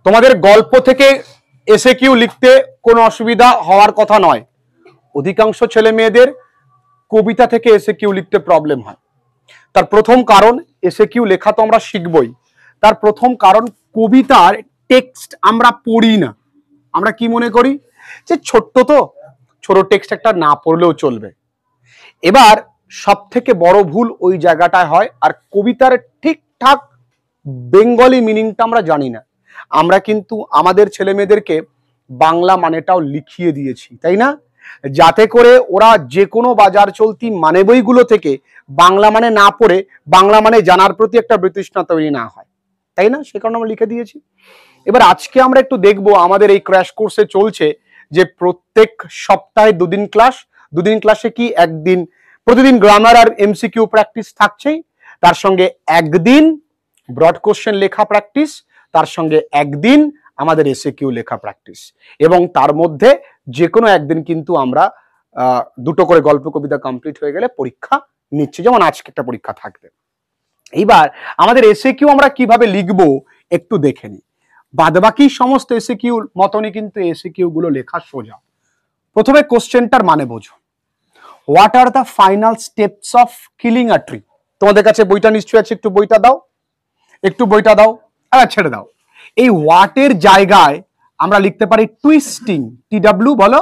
তোমাদের গল্প থেকে এসে কিউ লিখতে কোনো অসুবিধা হওয়ার কথা নয়। অধিকাংশ ছেলে মেয়েদের কবিতা থেকে এসে কিউ লিখতে প্রবলেম হয়। তার প্রথম কারণ, এসে কিউ লেখা তো আমরা শিখবই, তার প্রথম কারণ কবিতার টেক্সট আমরা পড়ি না। আমরা কি মনে করি যে ছোট্ট তো, ছোট টেক্সট একটা না পড়লেও চলবে। এবার সব থেকে বড় ভুল ওই জায়গাটায় হয়। আর কবিতার ঠিকঠাক বেঙ্গলি মিনিংটা আমরা জানি না। আমরা কিন্তু আমাদের ছেলে মেয়েদেরকে বাংলা মানেটাও লিখিয়ে দিয়েছি, তাই না? যাতে করে ওরা যে কোনো বাজার চলতি মানে বইগুলো থেকে বাংলা মানে না পড়ে বাংলা মানে জানার প্রতি একটা বিতৃষ্ণা তৈরি না হয়, তাই না? সে কারণে আমরা লিখে দিয়েছি। এবার আজকে আমরা একটু দেখবো, আমাদের এই ক্র্যাশ কোর্সে চলছে যে প্রত্যেক সপ্তাহে দুদিন ক্লাস। দুদিন ক্লাসে কি একদিন প্রতিদিন গ্রামার আর এমসিকিউ প্র্যাকটিস থাকছেই, তার সঙ্গে একদিন ব্রড কোশ্চেন লেখা প্র্যাকটিস, তার সঙ্গে একদিন আমাদের এসে কিউ লেখা প্র্যাকটিস, এবং তার মধ্যে যে কোনো একদিন কিন্তু আমরা দুটো করে গল্প কবিতা কমপ্লিট হয়ে গেলে পরীক্ষা নিচ্ছি, যেমন আজকে একটা পরীক্ষা থাকবে। এইবার আমাদের এসে কিউ আমরা কিভাবে লিখবো একটু দেখে নিই। বাদবাকি সমস্ত এসে কিউ মতনই কিন্তু এসে কিউ গুলো লেখা সোজা। প্রথমে কোশ্চেনটার মানে বোঝো। What are the final steps of killing a tree? তোমাদের কাছে বইটা নিশ্চয়ই আছে, একটু বইটা দাও, একটু বইটা দাও, আবার ছেড়ে দাও। এই হোয়াটের জায়গায় আমরা লিখতে পারি টুইস্টিং, TW বলো,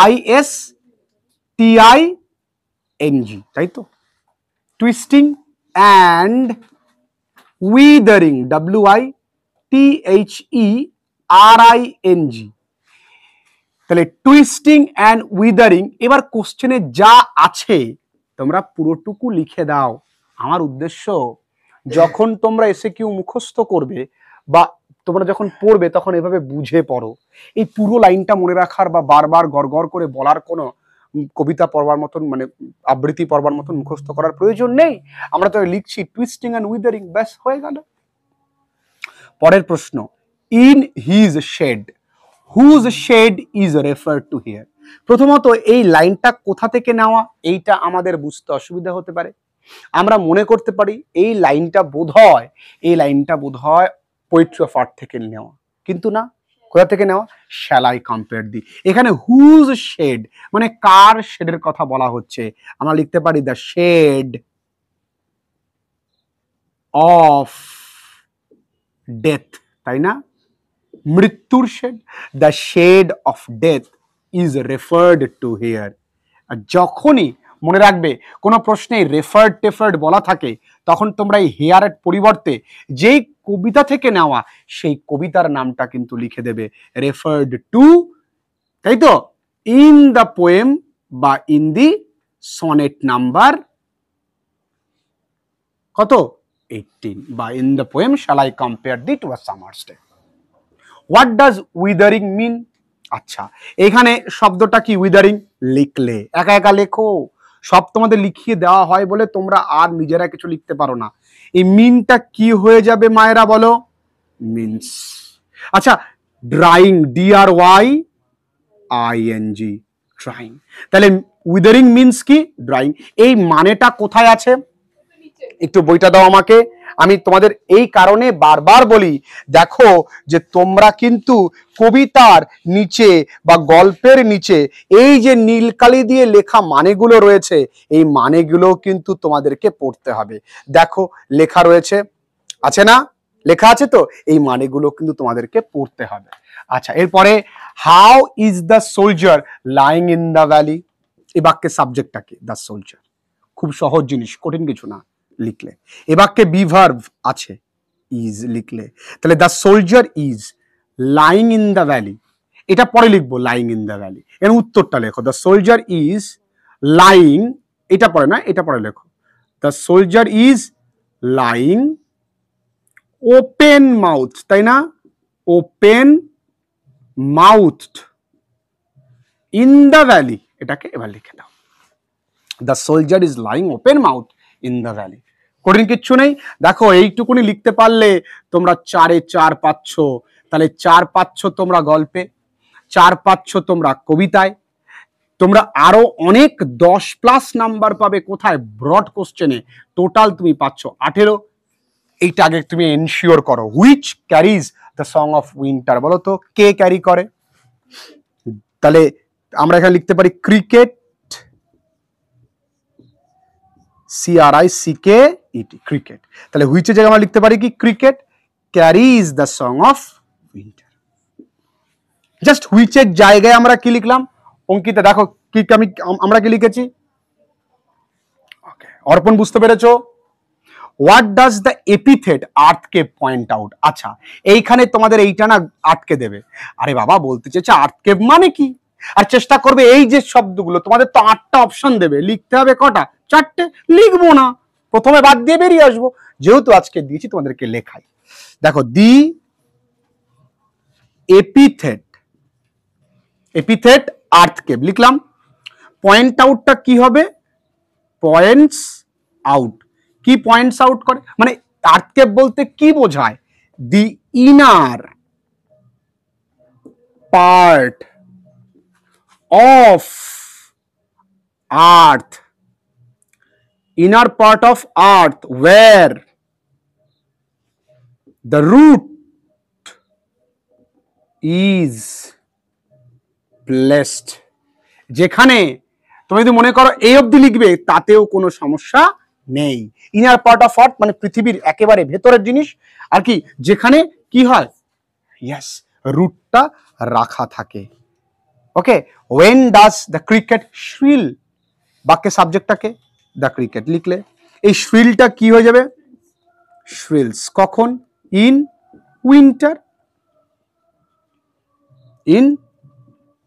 ISTING, তাই তো? Twisting and withering, WITHERING। তাহলে টুইস্টিং অ্যান্ড উইদারিং। এবার কোশ্চেনে যা আছে তোমরা পুরোটুকু লিখে দাও। আমার উদ্দেশ্য, যখন তোমরা এসে কিউ মুখস্থ করবে বা তোমরা যখন পড়বে তখন এভাবে বুঝে পড়ো। এই পুরো লাইনটা মনে রাখার বা বারবার গড় করে বলার কোনো কবিতা পড়বার মতন, মানে আবৃত্তি পড়বার মতন মুখস্থ করার প্রয়োজন নেই। আমরা তো লিখছি টুইস্টিং অ্যান্ড উইদারিং, ব্যাস হয়ে গেল। পরের প্রশ্ন, in his shade, whose shade is referred to here. প্রথমত এই লাইনটা কোথা থেকে নেওয়া, এইটা আমাদের বুঝতে অসুবিধা হতে পারে। আমরা মনে করতে পারি এই লাইনটা বোধহয় পোয়েট্রি অফ আর্ট থেকে নেওয়া, কিন্তু না। কোথা থেকে নেওয়া? শ্যাল আই কম্পেয়ার দি। এখানে হুজ শেড মানে কার শেডের কথা বলা হচ্ছে। আমরা লিখতে পারি দ্য শেড অফ ডেথ, তাই না? মৃত্যুর shade, the shade of death is referred to here. আর যখনই মনে রাখবে কোনো প্রশ্নে রেফার্ড বলা থাকে, তখন তোমরা এই হেয়ারের পরিবর্তে যেই কবিতা থেকে নেওয়া সেই কবিতার নামটা কিন্তু লিখে দেবে রেফার্ড টু, তাই তো? ইন দ্য পোয়েম বা ইন দি সনেট নাম্বার কত? 18, বা in the poem shall I compare thee to a summer's day. What does withering mean? আচ্ছা, এখানে শব্দটা কি? উইদারিং। লিখলে একা একা লেখো, সব তোমাদের লিখিয়ে দেওয়া হয় বলে তোমরা আর নিজেরা কিছু লিখতে পারো না। এই মিনটা কি হয়ে যাবে মায়েরা বলো? মিনস। আচ্ছা, ড্রাইং, DRYING, ড্রাইং। তাহলে উইদারিং মিনস কি? ড্রাইং। এই মানেটা কোথায় আছে? একটু বইটা দাও আমাকে। আমি তোমাদের এই কারণে বারবার বলি, দেখো যে তোমরা কিন্তু কবিতার নিচে বা গল্পের নিচে এই যে নীলকালি দিয়ে লেখা মানেগুলো রয়েছে, এই মানেগুলো কিন্তু তোমাদেরকে পড়তে হবে। দেখো লেখা রয়েছে, আছে না? লেখা আছে তো, এই মানেগুলো কিন্তু তোমাদেরকে পড়তে হবে। আচ্ছা, এরপরে how is the soldier lying in the valley? এই বাক্যের সাবজেক্টটা কি? The soldier. খুব সহজ জিনিস, কঠিন কিছু না লিখলে। এ বাক্যে বি ভার্ব আছে, ইজ লিখলে। তাহলে the soldier is lying in the valley, এটা পরে লিখবো লাইং ইন দ্য ভ্যালি। এর উত্তরটা লেখো, দ্য সোলজার ইজ লাইং, এটা পরে না, এটা পরে লেখো। The soldier is lying open mouth, তাই না? Open mouth in the valley, এটাকে এবার লিখে দাও। The soldier is lying open mouth in the valley. কঠিন কিচ্ছু নেই। দেখো এইটুকুনি লিখতে পারলে তোমরা 4-এ 4 পাচ্ছ। তাহলে 4 পাচ্ছ তোমরা গল্পে, 4 পাচ্ছ তোমরা কবিতায়, তোমরা আরো অনেক 10+ নাম্বার পাবে কোথায়? ব্রড কোশ্চেনে। টোটাল তুমি পাচ্ছ 18। এইটা আগে তুমি এনশিওর করো। Which caries the song of winter, বলো তো কে ক্যারি করে? তাহলে আমরা এখানে লিখতে পারি ক্রিকেট, CRICKET, ক্রিকেট। তাহলে হুইচের জায়গায় আমরা লিখতে পারি কি cricket carries the song of winter. Just হুইচের জায়গায় আমরা কি লিখলাম? অঙ্কিতা দেখো কি আমরা কি লিখেছি? অর্পণ বুঝতে পেরেছো? What does the epithet earthcap point out? আচ্ছা এইখানে তোমাদের এইটা না আটকে দেবে, আরে বাবা বলতে চাইছে আর্থকেপ মানে কি, আর চেষ্টা করবে এই যে শব্দগুলো, তোমাদের তো 8টা অপশন দেবে, লিখতে হবে কটা? 4টে। লিখবো না, প্রথমে বাদ দিয়ে বেরিয়ে আসবো, যেহেতু আজকে দিয়েছি তোমাদেরকে লেখাই। দেখো দি এপিথেট আর্থকেপ লিখলাম। পয়েন্ট আউটটা কি হবে? Points out. কি পয়েন্টস আউট করে? মানে আর্থকেপ বলতে কি বোঝায়? The inner part of earth, inner part of earth where the root is placed, যেখানে তুমি যদি মনে করো এই অবধি লিখবে তাতেও কোনো সমস্যা নেই। ইনার পার্ট অফ আর্থ মানে পৃথিবীর একেবারে ভেতরের জিনিস, আর কি যেখানে কি হয়, ইয়েস রুটটা রাখা থাকে। ওকে, when does the cricket shrill, বাক্যের সাবজেক্টটাকে দ্য ক্রিকেট লিখলে এই শ্রিলটা কি হয়ে যাবে? শ্রিলস। কখন? In winter, in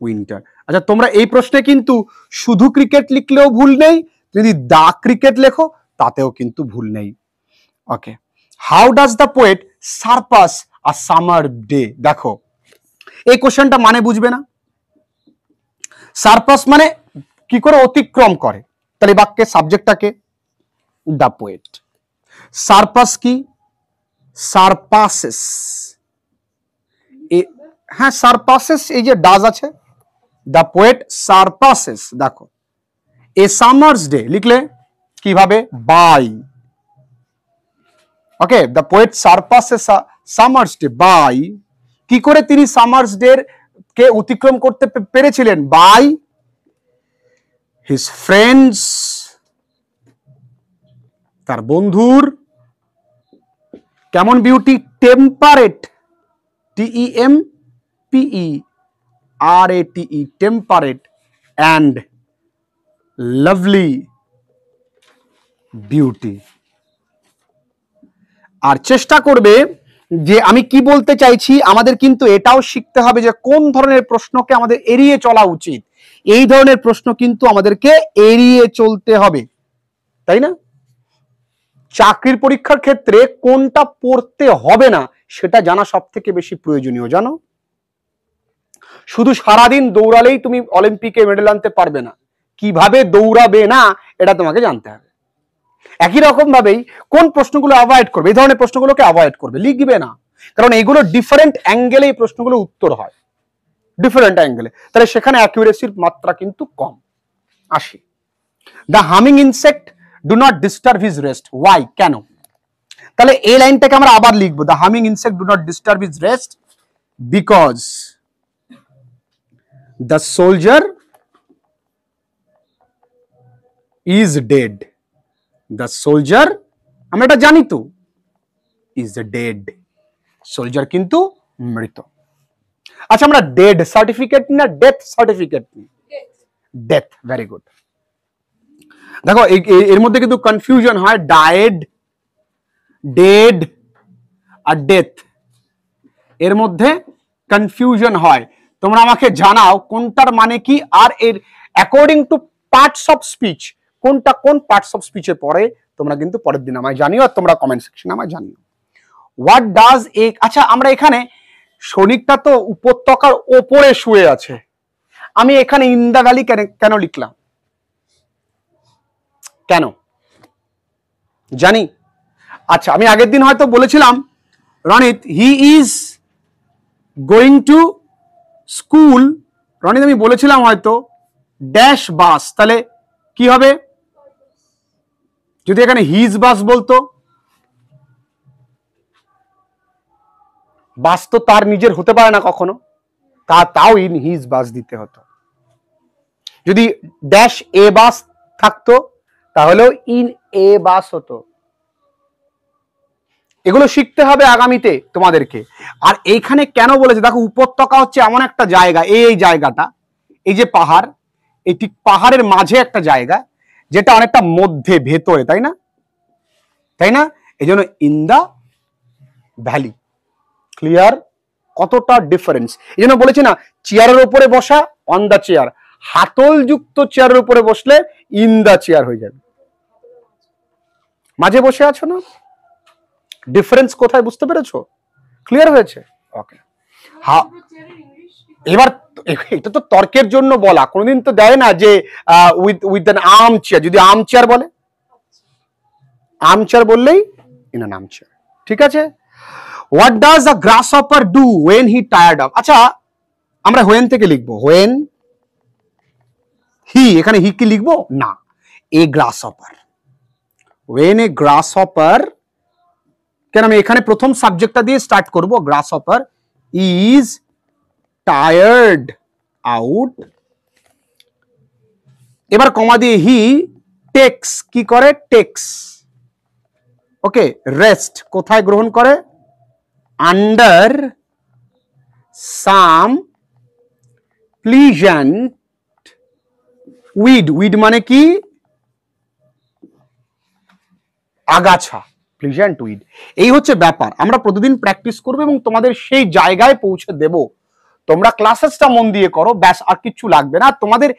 winter. আচ্ছা তোমরা এই প্রশ্নে কিন্তু শুধু ক্রিকেট লিখলেও ভুল নেই, যদি দা ক্রিকেট লেখো তাতেও কিন্তু ভুল নেই। Okay, how does the poet surpass a summer day? দেখো এই কোশ্চেনটা মানে বুঝবে না। সারপাস মানে কি করে অতিক্রম করে, তাহলে বাক্যের সাবজেক্টটাকে দ্য পোয়েট। সারপাস কি? সারপাসেস, হ্যাঁ সারপাসেস, এই যে ডাজ আছে, দ্য পোয়েট সারপাসেস। দেখো এ সামার্স ডে লিখলে কিভাবে? By. Okay, the poet surpasses summer's day by. কি করে তিনি সামার্স ডে কে অতিক্রম করতে পেরেছিলেন? বাই হিজ ফ্রেন্ডস, তার বন্ধুর কেমন beauty? Temperate, TEMPERATE, temperate and lovely beauty. আর চেষ্টা করবে যে আমি কি বলতে চাইছি, আমাদের কিন্তু এটাও শিখতে হবে যে কোন ধরনের প্রশ্নকে আমাদের এড়িয়ে চলা উচিত। এই ধরনের প্রশ্ন কিন্তু আমাদেরকে এড়িয়ে চলতে হবে, তাই না? চাকরির পরীক্ষার ক্ষেত্রে কোনটা পড়তে হবে না সেটা জানা সব থেকে বেশি প্রয়োজনীয়, জানো? শুধু সারাদিন দৌড়ালেই তুমি অলিম্পিকে মেডেল আনতে পারবে না, কিভাবে দৌড়াবে না এটা তোমাকে জানতে হবে। একই রকম ভাবেই কোন প্রশ্নগুলো অ্যাভয়েড করবে, এই ধরনের প্রশ্নগুলোকে অ্যাভয়েড করবে, লিখবে না, কারণ এগুলো ডিফারেন্ট অ্যাঙ্গেলে এই প্রশ্নগুলো উত্তর হয়, ডিফারেন্ট অ্যাঙ্গেলে, তাহলে সেখানে অ্যাকুরেসির মাত্রা কিন্তু কম। আসি, the humming insect do not disturb his rest, why, কেন? তাহলে এই লাইনটাকে আমরা আবার লিখবো, the humming insect do not disturb his rest because the soldier is dead. The soldier, আমরা এটা জানি তো, ইজ ডেড, সোলজার কিন্তু মৃত। আচ্ছা আমরা ডেড সার্টিফিকেট না death certificate? Death, very good. দেখো এর মধ্যে কিন্তু কনফিউশন হয়, ডায়েড, ডেড আর ডেথ, এর মধ্যে কনফিউশন হয়। তোমরা আমাকে জানাও কোনটার মানে কি, আর এর according to parts of speech কোনটা কোন পার্টস অফ স্পিচে পড়ে তোমরা কিন্তু পরের দিন আমায় জানিও, আর তোমরা কমেন্ট সেকশনে আমায় জানিও। হোয়াট ডাজ এ, আচ্ছা আমরা এখানে সৈনিকটা তো উপত্যকার ওপরে শুয়ে আছে, আমি এখানে ইন দ্য ভ্যালি কেন লিখলাম? কেন জানি? আচ্ছা আমি আগের দিন হয়তো বলেছিলাম Ronit he is going to school, Ronit আমি বলেছিলাম হয়তো ড্যাশ বাস, তাহলে কি হবে যদি এখানে হিজ বাস বলতো? বাস তো তার নিজের হতে পারে না কখনো, তাও ইন হিজ বাস দিতে হতো। যদি ড্যাশ এ বাস থাকতো তাহলেও ইন এ বাস হতো। এগুলো শিখতে হবে আগামীতে তোমাদেরকে। আর এইখানে কেন বলেছে, দেখো উপত্যকা হচ্ছে এমন একটা জায়গা, এই জায়গাটা, এই যে পাহাড়, এই ঠিক পাহাড়ের মাঝে একটা জায়গা যেটা অনেকটা মধ্যে ভেতরে, তাই না, তাই না? এই জন্য ইন দা ভ্যালি। ক্লিয়ার কতটা ডিফারেন্স? এই জন্য বলেছি না, চেয়ারের উপরে বসা অন দা চেয়ার, হাতল যুক্ত চেয়ারের উপরে বসলে ইন দা চেয়ার হয়ে যাবে। মাঝে বসে আছো না, ডিফারেন্স কোথায় বুঝতে পেরেছো? ক্লিয়ার হয়েছে? ওকে। এবার এটা তো তর্কের জন্য বলা, কোনোদিন তো দেয় না যে উইথ অ্যান আর্ম চেয়ার। যদি আর্ম চেয়ার বলে, আর্ম চেয়ার বললেই ইন অ্যান আর্ম চেয়ার। ঠিক আছে? What does a grasshopper do when he tired of? আচ্ছা, আমরা হোয়েন থেকে লিখবো, হোয়েন হি, এখানে হি কি লিখবো না, এ গ্রাসহপার, ওয়েন এ গ্রাসহপার, কেন আমি এখানে প্রথম সাবজেক্টটা দিয়ে স্টার্ট করব, গ্রাসহপার ইজ টায়ার্ড আউট, এবার কমা দিয়ে হি টেক্স, কি করে, টেক্স, ওকে, রেস্ট, কোথায় গ্রহণ করে, আন্ডার সাম প্লিজেন্ট উইড, উইড মানে কি, আগাছা, প্লিজেন্ট উইড। এই হচ্ছে ব্যাপার, আমরা প্রতিদিন প্র্যাকটিস করবো এবং তোমাদের সেই জায়গায় পৌঁছে দেব। তোমরা ক্লাসেসটা মন দিয়ে করো, ব্যাস, আর কিচ্ছু লাগবে না। তোমাদের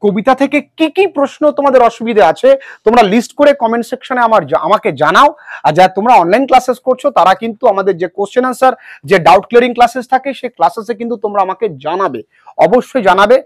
কবিতা থেকে কি কি প্রশ্ন তোমাদের অসুবিধা আছে তোমরা লিস্ট করে কমেন্ট সেকশনে আমাকে জানাও। আর যারা তোমরা অনলাইন ক্লাসেস করছো তারা কিন্তু আমাদের যে কোশ্চেন আনসার, যে ডাউট ক্লিয়ারিং ক্লাসেস থাকে, সেই ক্লাসেসে কিন্তু তোমরা আমাকে জানাবে, অবশ্যই জানাবে।